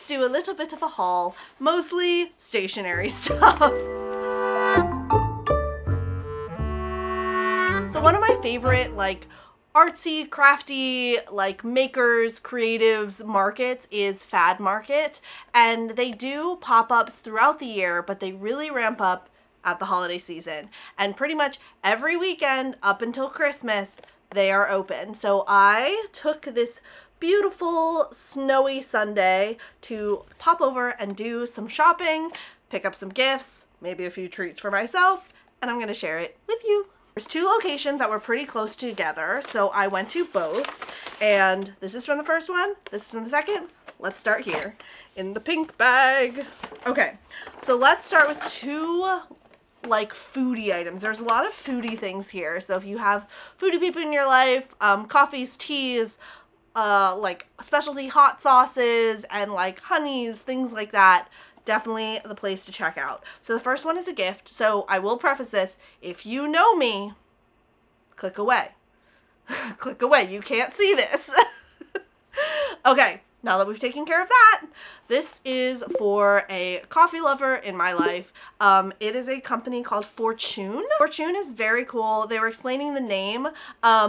let's do a little bit of a haul, mostly stationery stuff. So one of my favorite, like, artsy, crafty, like, makers, creatives markets is Fad Market, and they do pop-ups throughout the year, but they really ramp up at the holiday season, and pretty much every weekend up until Christmas they are open. So I took this beautiful snowy Sunday to pop over and do some shopping, pick up some gifts, maybe a few treats for myself, and I'm gonna share it with you. There's two locations that were pretty close together, so I went to both, and this is from the first one, this is from the second. Let's start here in the pink bag. Okay, so let's start with two, like, foodie items. There's a lot of foodie things here, so if you have foodie people in your life, coffees, teas, like specialty hot sauces and like honeys, things like that, definitely the place to check out. So the first one is a gift, so I will preface this, if you know me, click away. Click away, you can't see this. Okay, now that we've taken care of that, this is for a coffee lover in my life. It is a company called Fortune. Fortune is very cool. They were explaining the name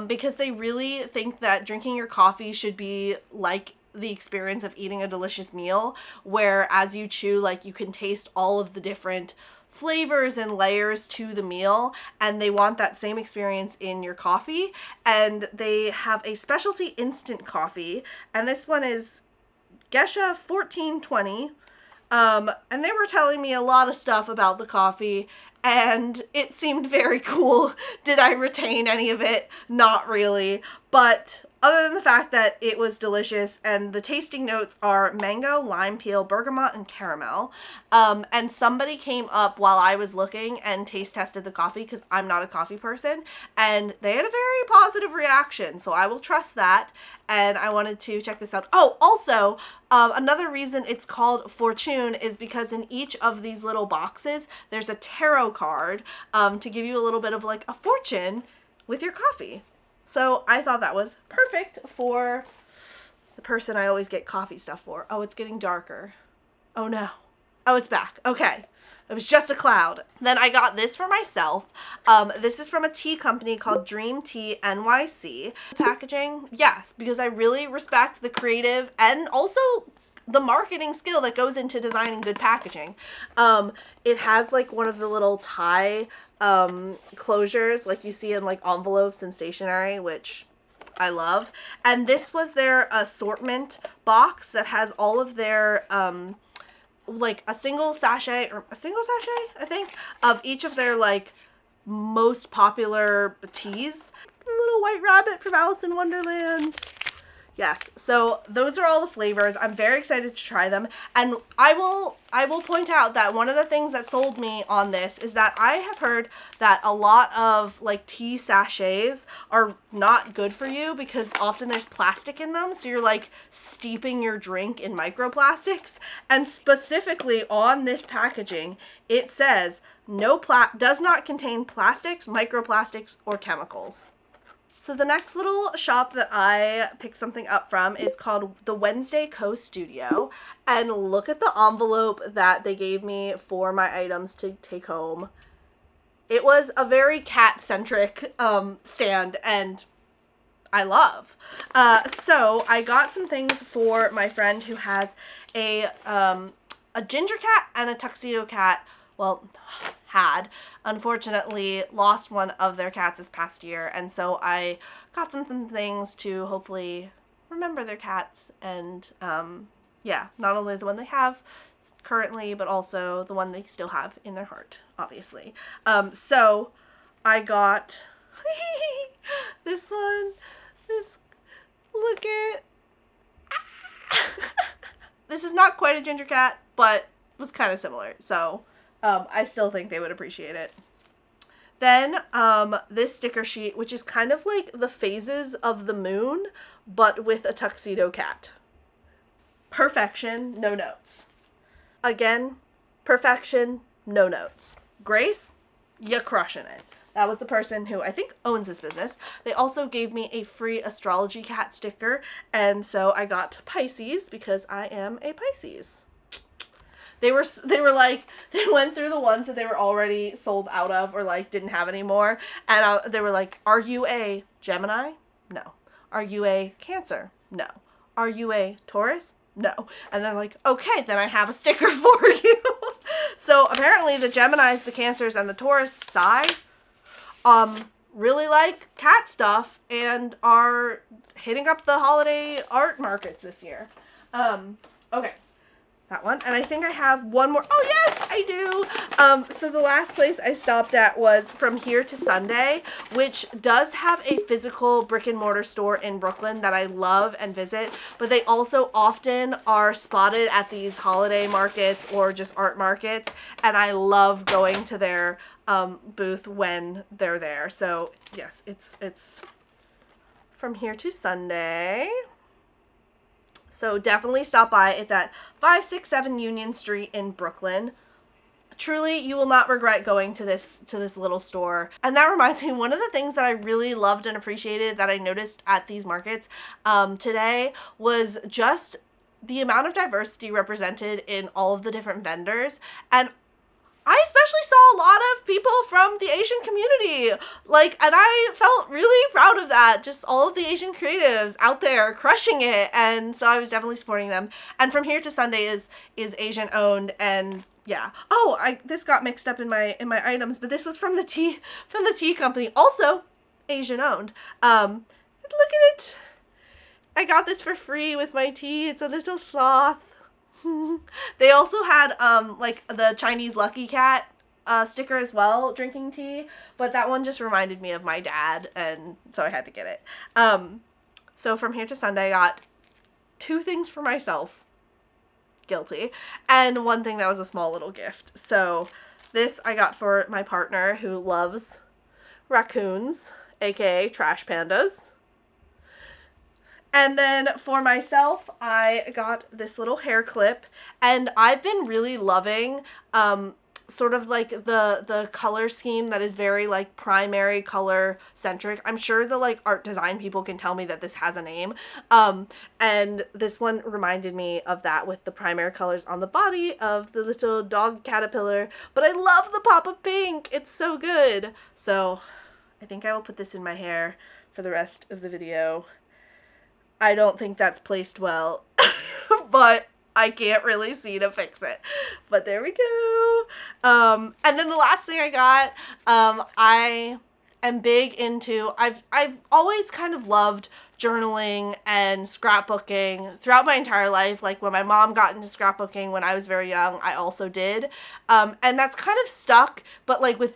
because they really think that drinking your coffee should be like the experience of eating a delicious meal, where as you chew, like, you can taste all of the different flavors and layers to the meal, and they want that same experience in your coffee. And they have a specialty instant coffee, and this one is Gesha 1420, and they were telling me a lot of stuff about the coffee, and it seemed very cool. Did I retain any of it? Not really, but other than the fact that it was delicious, and the tasting notes are mango, lime peel, bergamot, and caramel. And somebody came up while I was looking and taste tested the coffee, because I'm not a coffee person, and they had a very positive reaction, so I will trust that, and I wanted to check this out. Oh, also, another reason it's called Fortune is because in each of these little boxes, there's a tarot card to give you a little bit of, like, a fortune with your coffee. So I thought that was perfect for the person I always get coffee stuff for. Oh, it's getting darker. Oh no. Oh, it's back. Okay. It was just a cloud. Then I got this for myself. This is from a tea company called Dream Tea NYC. Packaging, yes, because I really respect the creative and also the marketing skill that goes into designing good packaging. It has, like, one of the little tie closures like you see in, like, envelopes and stationery, which I love. And this was their assortment box that has all of their like a single sachet, I think, of each of their, like, most popular teas. A little white rabbit from Alice in Wonderland. Yes, so those are all the flavors. I'm very excited to try them, and I will point out that one of the things that sold me on this is that I have heard that a lot of, like, tea sachets are not good for you because often there's plastic in them, so you're, like, steeping your drink in microplastics. And specifically on this packaging, it says does not contain plastics, microplastics, or chemicals. So the next little shop that I picked something up from is called the Wednesday Co Studio, and look at the envelope that they gave me for my items to take home. It was a very cat-centric stand, and I love. So I got some things for my friend who has a ginger cat and a tuxedo cat. Well, had unfortunately lost one of their cats this past year, and so I got some things to hopefully remember their cats, and yeah, not only the one they have currently, but also the one they still have in their heart, obviously. So I got this one. Look at this is not quite a ginger cat, but was kind of similar, so I still think they would appreciate it. Then this sticker sheet, which is kind of like the phases of the moon, but with a tuxedo cat. Perfection, no notes. Again, perfection, no notes. Grace, you're crushing it. That was the person who I think owns this business. They also gave me a free astrology cat sticker, and so I got Pisces because I am a Pisces. They were like, they went through the ones that they were already sold out of or like didn't have anymore, and they were like, are you a Gemini? No. Are you a Cancer? No. Are you a Taurus? No. And they're like, okay, then I have a sticker for you. So apparently the Geminis, the Cancers, and the Taurus side really like cat stuff and are hitting up the holiday art markets this year. Okay. That one. And I think I have one more. Oh, yes, I do. So the last place I stopped at was From Here to Sunday, which does have a physical brick and mortar store in Brooklyn that I love and visit, but they also often are spotted at these holiday markets or just art markets, and I love going to their booth when they're there. So yes, it's From Here to Sunday. So definitely stop by. It's at 567 Union Street in Brooklyn. Truly, you will not regret going to this little store. And that reminds me, one of the things that I really loved and appreciated that I noticed at these markets today was just the amount of diversity represented in all of the different vendors. And I especially saw a lot of people from the Asian community, and I felt really proud of that. Just all of the Asian creatives out there crushing it, and so I was definitely supporting them. And From Here to Sunday is Asian owned, and yeah. Oh, this got mixed up in my items, but this was from the tea company, also Asian owned. Look at it. I got this for free with my tea. It's a little sloth. They also had the Chinese Lucky Cat sticker as well, drinking tea, but that one just reminded me of my dad, and so I had to get it. So From Here to Sunday, I got 2 things for myself, guilty, and 1 thing that was a small little gift. So this I got for my partner who loves raccoons, aka trash pandas. And then for myself, I got this little hair clip, and I've been really loving sort of like the color scheme that is very like primary color centric. I'm sure the art design people can tell me that this has a name. And this one reminded me of that with the primary colors on the body of the little dog caterpillar. But I love the pop of pink. It's so good. So I think I will put this in my hair for the rest of the video. I don't think that's placed well, but I can't really see to fix it. But there we go. And then the last thing I got, I am big into, I've always kind of loved journaling and scrapbooking throughout my entire life. Like when my mom got into scrapbooking when I was very young, I also did. And that's kind of stuck, but with,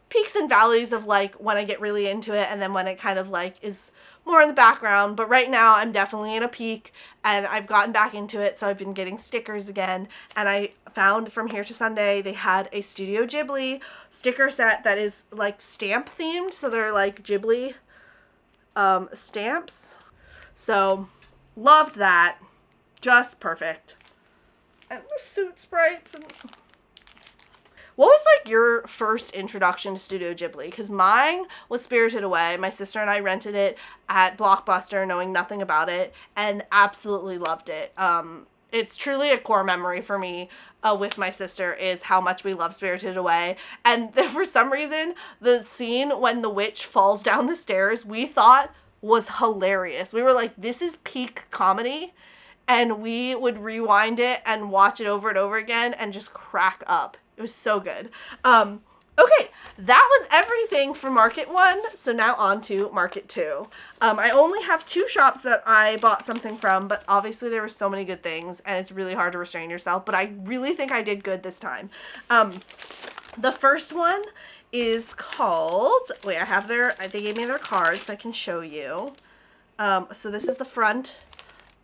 peaks and valleys of when I get really into it and then when it kind of is more in the background. But right now I'm definitely in a peak and I've gotten back into it, so I've been getting stickers again, and I found From Here to Sunday they had a Studio Ghibli sticker set that is stamp themed, so they're Ghibli stamps. So loved that. Just perfect. And the suit sprites and what was your first introduction to Studio Ghibli? Because mine was Spirited Away. My sister and I rented it at Blockbuster knowing nothing about it and absolutely loved it. It's truly a core memory for me with my sister is how much we love Spirited Away. And for some reason, the scene when the witch falls down the stairs we thought was hilarious. We were like, this is peak comedy. And we would rewind it and watch it over and over again and just crack up. It was so good. Okay, that was everything for Market 1, so now on to Market 2. I only have 2 shops that I bought something from, but obviously there were so many good things, and it's really hard to restrain yourself, but I really think I did good this time. The first one is called, wait, they gave me their cards so I can show you. So this is the front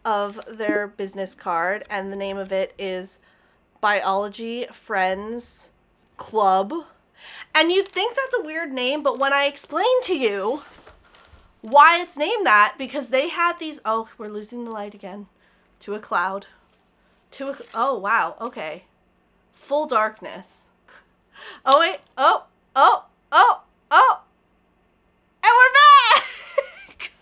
of their business card, and the name of it is Biology Friends Club. And you'd think that's a weird name, but when I explain to you why it's named that, because they had these, oh, we're losing the light again, to a cloud, oh, wow, okay, full darkness. Oh, wait, oh, Oh, and we're back!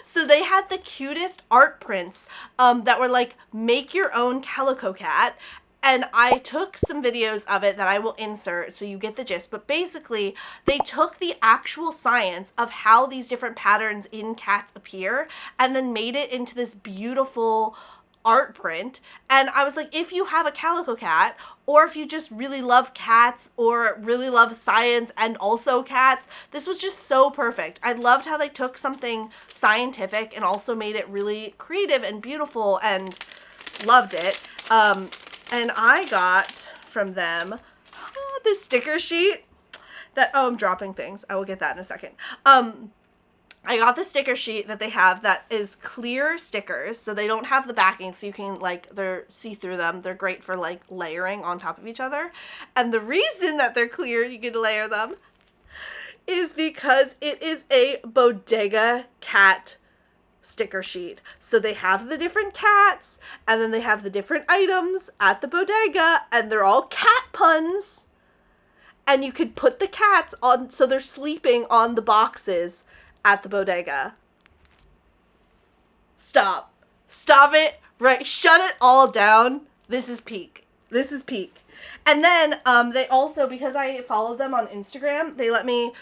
So they had the cutest art prints that were like make your own calico cat. And I took some videos of it that I will insert so you get the gist. But basically, they took the actual science of how these different patterns in cats appear and then made it into this beautiful art print. And I was like, if you have a calico cat, or if you just really love cats or really love science and also cats, this was just so perfect. I loved how they took something scientific and also made it really creative and beautiful, and loved it. And I got from them this sticker sheet that, I'm dropping things. I will get that in a second. I got the sticker sheet that they have that is clear stickers, so they don't have the backing, so you can, like, they're see through them. They're great for, like, layering on top of each other. And the reason that they're clear, you can layer them, is because it is a bodega cat sticker sheet. So they have the different cats, and then they have the different items at the bodega, and they're all cat puns. And you could put the cats on, so they're sleeping on the boxes at the bodega. Stop. Stop it. Right. Shut it all down. This is peak. This is peak. And then they also, because I followed them on Instagram, they let me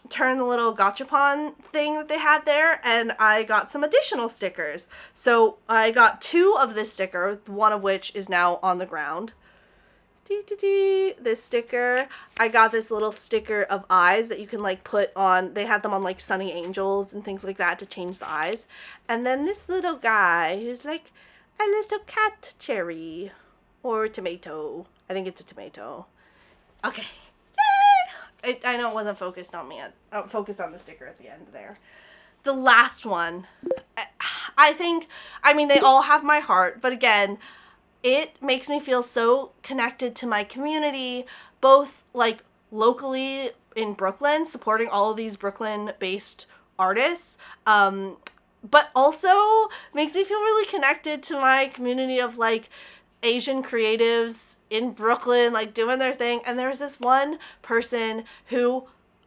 turn the little gachapon thing that they had there, and I got some additional stickers. So I got 2 of this sticker, one of which is now on the ground. This sticker. I got this little sticker of eyes that you can, like, put on. They had them on, like, Sunny Angels and things like that to change the eyes. And then this little guy who's like a little cat cherry or tomato. I think it's a tomato. Okay. Yay! I know it wasn't focused on me. Focused on the sticker at the end there. The last one. I mean, they all have my heart, but again, it makes me feel so connected to my community, both, like, locally in Brooklyn, supporting all of these Brooklyn-based artists, but also makes me feel really connected to my community of, like, Asian creatives in Brooklyn, like, doing their thing. And there's this one person who,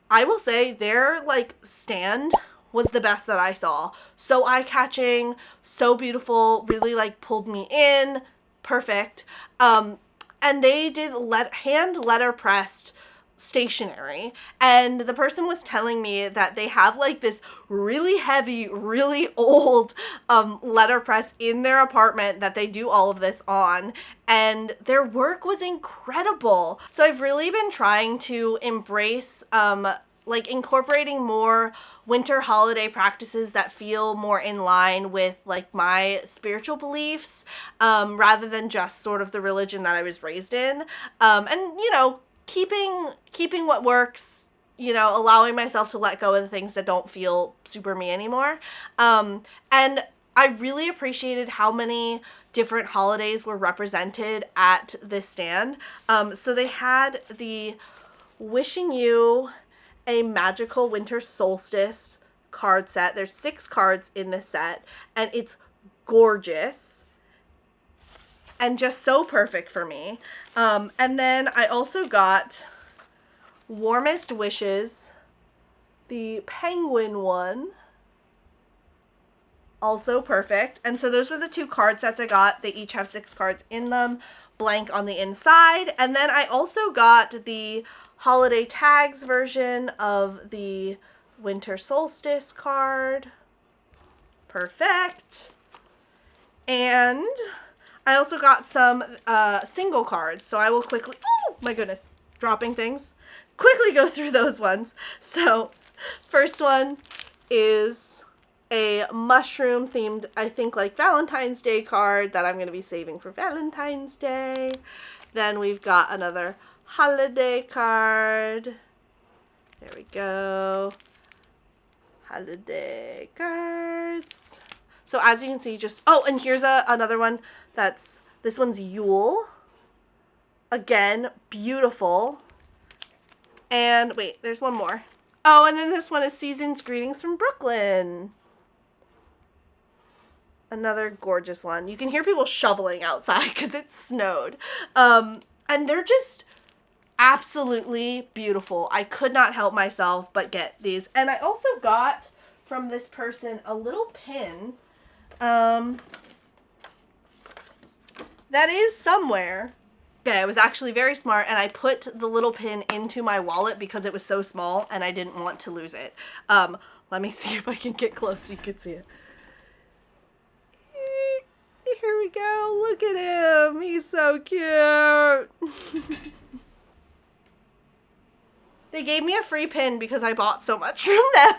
I will say, their, like, stand was the best that I saw. So eye-catching, so beautiful, really, like, pulled me in. Perfect. And they did hand letterpressed stationery, and the person was telling me that they have, like, this really heavy, really old letterpress in their apartment that they do all of this on, and their work was incredible. So I've really been trying to embrace like, incorporating more winter holiday practices that feel more in line with, like, my spiritual beliefs, rather than just sort of the religion that I was raised in. And, you know, keeping what works, you know, allowing myself to let go of the things that don't feel super me anymore. And I really appreciated how many different holidays were represented at this stand. So they had the Wishing You a Magical Winter Solstice card set. There's 6 cards in this set, and it's gorgeous and just so perfect for me. And then I also got Warmest Wishes, the penguin one. Also perfect. And so those were the 2 card sets I got. They each have 6 cards in them, blank on the inside. And then I also got the Holiday Tags version of the Winter Solstice card. Perfect. And I also got some single cards, so I will quickly, oh my goodness, dropping things, quickly go through those ones. So first one is a mushroom themed, I think, like, Valentine's Day card that I'm going to be saving for Valentine's Day. Then we've got another holiday card. There we go. Holiday cards. So as you can see, just, oh, and here's another one that's, this one's Yule. Again, beautiful. And wait, there's one more. Oh, and then this one is Season's Greetings from Brooklyn. Another gorgeous one. You can hear people shoveling outside because it snowed. And they're just Absolutely beautiful. I could not help myself but get these. And I also got from this person a little pin that is somewhere. Okay, I was actually very smart, and I put the little pin into my wallet because it was so small and I didn't want to lose it. Let me see if I can get close so you can see it. Here we go. Look at him. He's so cute. They gave me a free pin because I bought so much from them.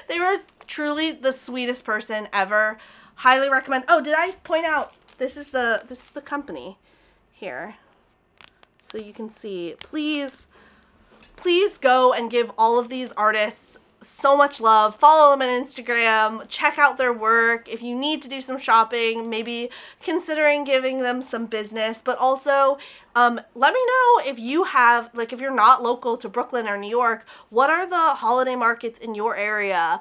They were truly the sweetest person ever. Highly recommend. Oh, did I point out this is the company here, so you can see. Please go and give all of these artists so much love. Follow them on Instagram. Check out their work. If you need to do some shopping, maybe considering giving them some business. But also, let me know if you have, like, if you're not local to Brooklyn or New York, what are the holiday markets in your area?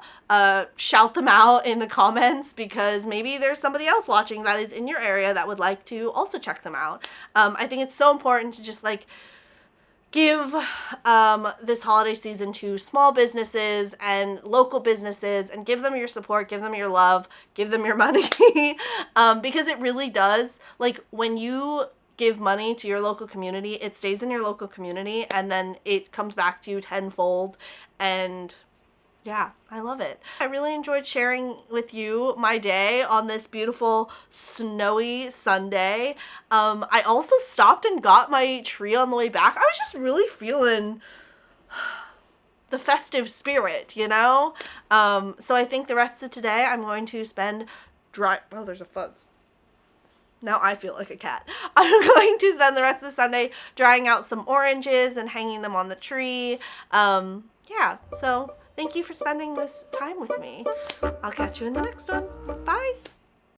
Shout them out in the comments, because maybe there's somebody else watching that is in your area that would like to also check them out. I think it's so important to just, like, give this holiday season to small businesses and local businesses, and give them your support, give them your love, give them your money, because it really does, like, when you give money to your local community, it stays in your local community, and then it comes back to you tenfold. And yeah, I love it. I really enjoyed sharing with you my day on this beautiful snowy Sunday. I also stopped and got my tree on the way back. I was just really feeling the festive spirit, you know? So I think the rest of today I'm going to spend oh, there's a fuzz. Now I feel like a cat. I'm going to spend the rest of the Sunday drying out some oranges and hanging them on the tree. Yeah, so thank you for spending this time with me. I'll catch you in the next one. Bye!